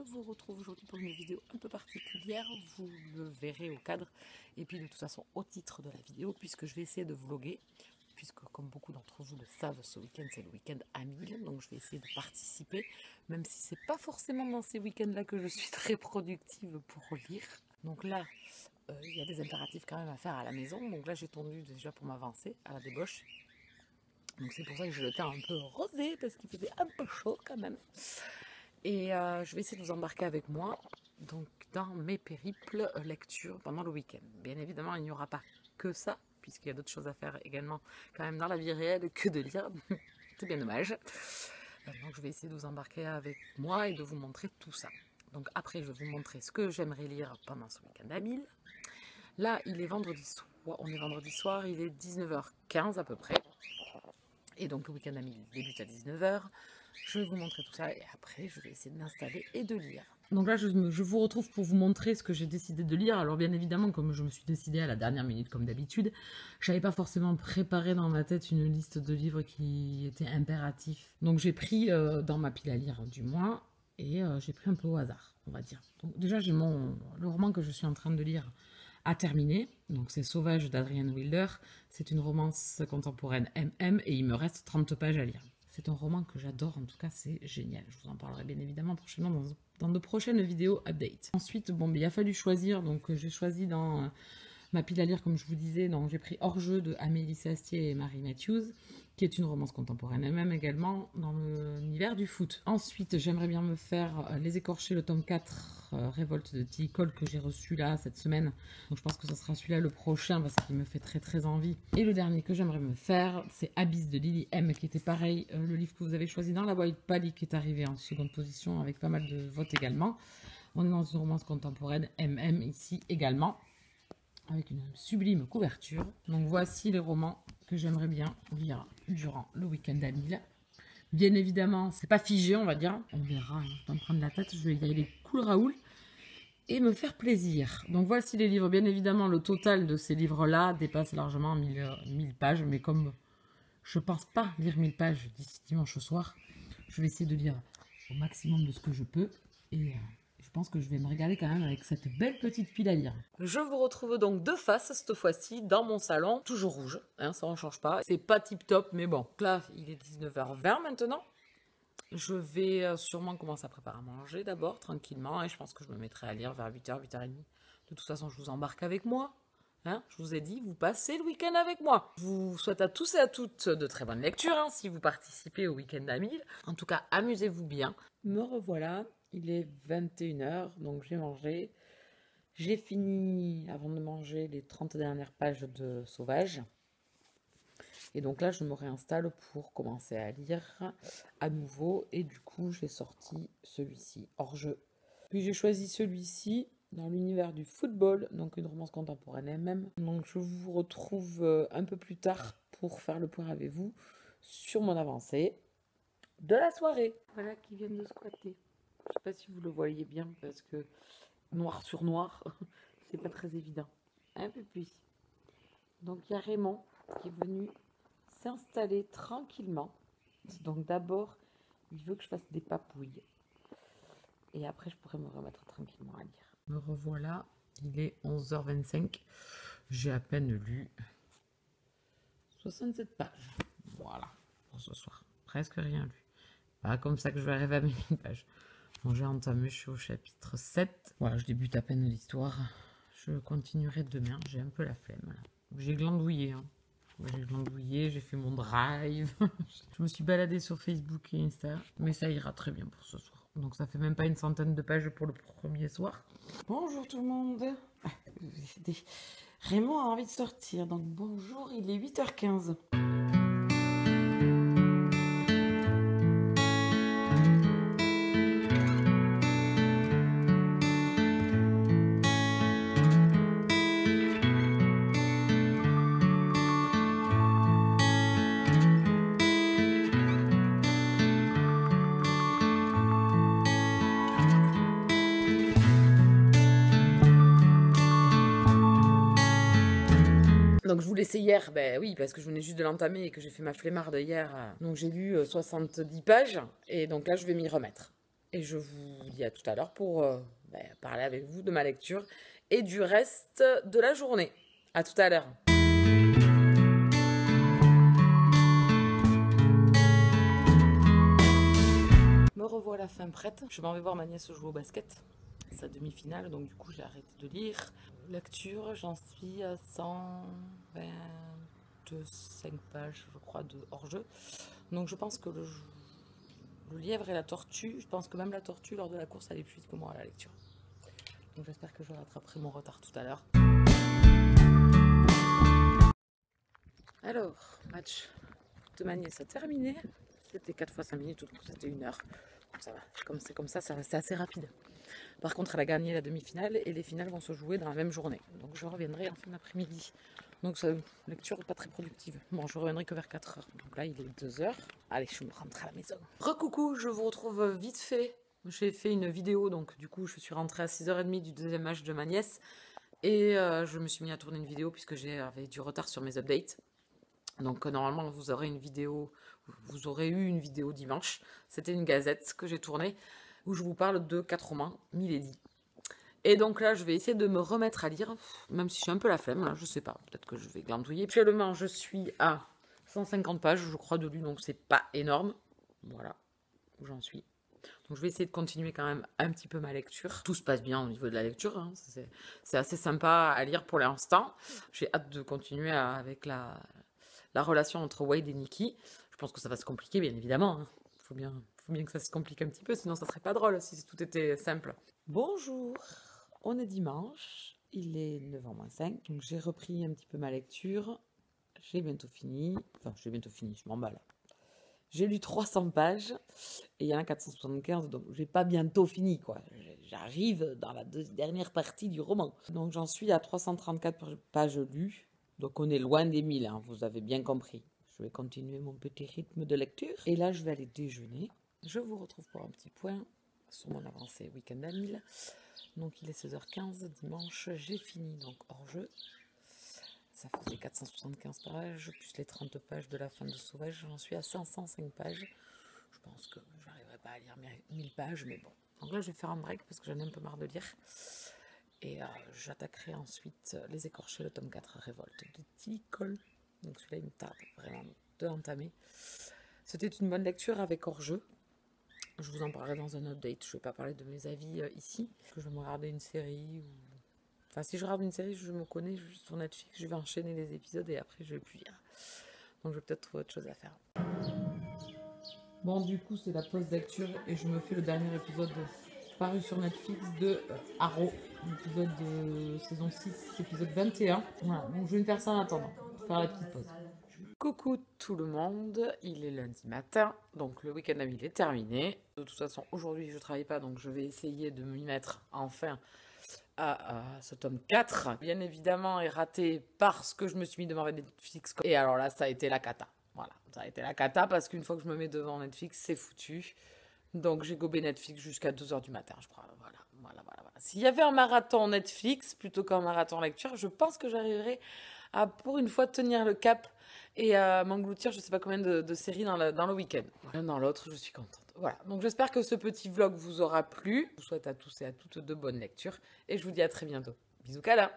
je vous retrouve aujourd'hui pour une vidéo un peu particulière, vous le verrez au cadre et puis de toute façon au titre de la vidéo puisque je vais essayer de vlogger, puisque comme beaucoup d'entre vous le savent, ce week-end c'est le week-end à 1000, donc je vais essayer de participer, même si c'est pas forcément dans ces week-ends là que je suis très productive pour lire. Donc là, il y a des impératifs quand même à faire à la maison, donc là j'ai tondu déjà pour m'avancer à la débauche. Donc c'est pour ça que j'ai le teint un peu rosé, parce qu'il faisait un peu chaud quand même. Et je vais essayer de vous embarquer avec moi donc, dans mes périples lecture pendant le week-end. Bien évidemment, il n'y aura pas que ça, puisqu'il y a d'autres choses à faire également quand même dans la vie réelle que de lire. C'est bien dommage. Donc je vais essayer de vous embarquer avec moi et de vous montrer tout ça. Donc après, je vais vous montrer ce que j'aimerais lire pendant ce week-end à 1000. Là, il est vendredi soir. On est vendredi soir, il est 19h15 à peu près. Et donc le week-end à 1000 débute à 19h. Je vais vous montrer tout ça et après je vais essayer de m'installer et de lire. Donc là je vous retrouve pour vous montrer ce que j'ai décidé de lire. Alors bien évidemment, comme je me suis décidée à la dernière minute comme d'habitude, je n'avais pas forcément préparé dans ma tête une liste de livres qui étaient impératifs. Donc j'ai pris dans ma pile à lire du mois et j'ai pris un peu au hasard, on va dire. Donc déjà j'ai le roman que je suis en train de lire à terminer. Donc c'est Sauvage d'Adrienne Wilder. C'est une romance contemporaine MM et il me reste 30 pages à lire. C'est un roman que j'adore, en tout cas c'est génial. Je vous en parlerai bien évidemment prochainement dans de prochaines vidéos update. Ensuite, bon, il a fallu choisir, donc j'ai choisi dans ma pile à lire, comme je vous disais, donc j'ai pris Hors-jeu de Amélie Sastier et Marie Matthews, qui est une romance contemporaine elle-même également dans l'univers du foot. Ensuite, j'aimerais bien me faire Les Écorchés, le tome 4, Révolte de Tilly Cole, que j'ai reçu là cette semaine. Donc je pense que ce sera celui-là le prochain parce qu'il me fait très très envie. Et le dernier que j'aimerais me faire, c'est Abyss de Lily M, qui était pareil, le livre que vous avez choisi dans la Wild Pally, qui est arrivé en seconde position avec pas mal de votes également. On est dans une romance contemporaine MM ici également, avec une sublime couverture. Donc voici les romans que j'aimerais bien lire durant le week-end à 1000. Bien évidemment, c'est pas figé, on va dire. On verra, je vais pas me prendre la tête, je vais y aller cool Raoul et me faire plaisir. Donc voici les livres. Bien évidemment, le total de ces livres-là dépasse largement 1000 pages, mais comme je pense pas lire 1000 pages d'ici dimanche soir, je vais essayer de lire au maximum de ce que je peux et je pense que je vais me régaler quand même avec cette belle petite pile à lire. Je vous retrouve donc de face cette fois-ci dans mon salon, toujours rouge, hein, ça ne change pas. C'est pas tip top, mais bon. Là, il est 19h20 maintenant. Je vais sûrement commencer à préparer à manger d'abord, tranquillement, et je pense que je me mettrai à lire vers 8h, 8h30. De toute façon, je vous embarque avec moi. Hein, je vous ai dit, vous passez le week-end avec moi. Je vous souhaite à tous et à toutes de très bonnes lectures, hein, si vous participez au week-end à 1000. En tout cas, amusez-vous bien. Me revoilà. Il est 21h, donc j'ai mangé. J'ai fini, avant de manger, les 30 dernières pages de Sauvage. Et donc là, je me réinstalle pour commencer à lire à nouveau. Et du coup, j'ai sorti celui-ci, Hors-jeu. Puis j'ai choisi celui-ci dans l'univers du football, donc une romance contemporaine MM. Donc je vous retrouve un peu plus tard pour faire le point avec vous sur mon avancée de la soirée. Voilà qui viennent de squatter. Je sais pas si vous le voyez bien parce que noir sur noir, c'est pas très évident. Un peu plus. Donc il y a Raymond qui est venu s'installer tranquillement. Donc d'abord, il veut que je fasse des papouilles. Et après, je pourrais me remettre tranquillement à lire. Me revoilà, il est 11h25. J'ai à peine lu 67 pages. Voilà, pour ce soir. Presque rien lu. Pas comme ça que je vais arriver à mes 1000 pages. Bon, j'ai entamé, je suis au chapitre 7. Voilà, je débute à peine l'histoire. Je continuerai demain. J'ai un peu la flemme. J'ai glandouillé. Hein. J'ai glandouillé, j'ai fait mon drive. Je me suis baladée sur Facebook et Insta. Mais ça ira très bien pour ce soir. Donc ça fait même pas une centaine de pages pour le premier soir. Bonjour tout le monde. Raymond a envie de sortir. Donc bonjour, il est 8h15. Donc je vous laissais hier, ben oui, parce que je venais juste de l'entamer et que j'ai fait ma flemmarde hier. Donc j'ai lu 70 pages et donc là je vais m'y remettre. Et je vous dis à tout à l'heure pour parler avec vous de ma lecture et du reste de la journée. À tout à l'heure. Me revoilà fin prête. Je m'en vais voir ma nièce jouer au basket. Sa demi-finale, donc du coup j'ai arrêté de lire. Lecture, j'en suis à 125 pages, je crois, de hors-jeu. Donc je pense que le lièvre et la tortue, je pense que même la tortue lors de la course elle est plus vite que moi à la lecture. Donc j'espère que je rattraperai mon retard tout à l'heure. Alors, match de ma nièce a terminé. C'était 4 fois 5 minutes, donc c'était 1 heure. Donc ça va, c'est comme ça reste assez rapide. Par contre, elle a gagné la demi-finale et les finales vont se jouer dans la même journée. Donc je reviendrai en fin d'après-midi. Donc ça, lecture pas très productive. Bon, je reviendrai que vers 4 heures. Donc là, il est 2 heures. Allez, je me rentre à la maison. Recoucou, je vous retrouve vite fait. J'ai fait une vidéo, donc du coup, je suis rentrée à 6h30 du deuxième match de ma nièce. Et je me suis mis à tourner une vidéo puisque j'avais du retard sur mes updates. Donc normalement, vous aurez eu une vidéo dimanche. C'était une gazette que j'ai tournée où je vous parle de 4 romans, Milady. Et donc là, je vais essayer de me remettre à lire, même si j'ai un peu la flemme, là, je sais pas, peut-être que je vais glandouiller. Actuellement, je suis à 150 pages, je crois, de lu, donc c'est pas énorme. Voilà où j'en suis. Donc je vais essayer de continuer quand même un petit peu ma lecture. Tout se passe bien au niveau de la lecture, hein. C'est assez sympa à lire pour l'instant. J'ai hâte de continuer avec la relation entre Wade et Nikki. Je pense que ça va se compliquer, bien évidemment. Hein. Faut bien que ça se complique un petit peu, sinon ça serait pas drôle si tout était simple. Bonjour, on est dimanche, il est 9h-5, donc j'ai repris un petit peu ma lecture. J'ai bientôt fini, je m'emballe. J'ai lu 300 pages et il y en a 475, donc j'ai pas bientôt fini, quoi. J'arrive dans la dernière partie du roman. Donc j'en suis à 334 pages lues, donc on est loin des 1000, hein, vous avez bien compris. Je vais continuer mon petit rythme de lecture. Et là, je vais aller déjeuner. Je vous retrouve pour un petit point sur mon avancée week-end à 1000. Donc, il est 16h15, dimanche. J'ai fini, donc, hors-jeu. Ça faisait 475 pages, plus les 30 pages de la fin de Sauvage. J'en suis à 505 pages. Je pense que je n'arriverai pas à lire 1000 pages, mais bon. Donc là, je vais faire un break parce que j'en ai un peu marre de lire. Et j'attaquerai ensuite Les Écorchés, le tome 4, Révolte de Tilly Cole. Donc celui-là, il me tarde vraiment de l'entamer. C'était une bonne lecture avec hors-jeu. Je vous en parlerai dans un update. Je ne vais pas parler de mes avis ici. Je vais me regarder une série. Enfin, si je regarde une série, je me connais juste sur Netflix. Je vais enchaîner les épisodes et après, je ne vais plus lire. Donc, je vais peut-être trouver autre chose à faire. Bon, du coup, c'est la pause lecture et je me fais le dernier épisode paru sur Netflix de Arrow. L'épisode de saison 6, épisode 21. Voilà, donc je vais me faire ça en attendant. Faire la petite pause. Coucou tout le monde, il est lundi matin, donc le week-end à 1000 est terminé. De toute façon, aujourd'hui je ne travaille pas, donc je vais essayer de m'y mettre enfin à ce tome 4. Bien évidemment, est raté parce que je me suis mis devant Netflix. Et alors là, ça a été la cata. Voilà, ça a été la cata parce qu'une fois que je me mets devant Netflix, c'est foutu. Donc j'ai gobé Netflix jusqu'à 2h du matin, je crois. Voilà. S'il y avait un marathon Netflix plutôt qu'un marathon lecture, je pense que j'arriverais à, pour une fois, tenir le cap et à m'engloutir je ne sais pas combien de séries dans le week-end. L'un dans l'autre, je suis contente. Voilà, donc j'espère que ce petit vlog vous aura plu. Je vous souhaite à tous et à toutes de bonnes lectures et je vous dis à très bientôt. Bisous, câlins.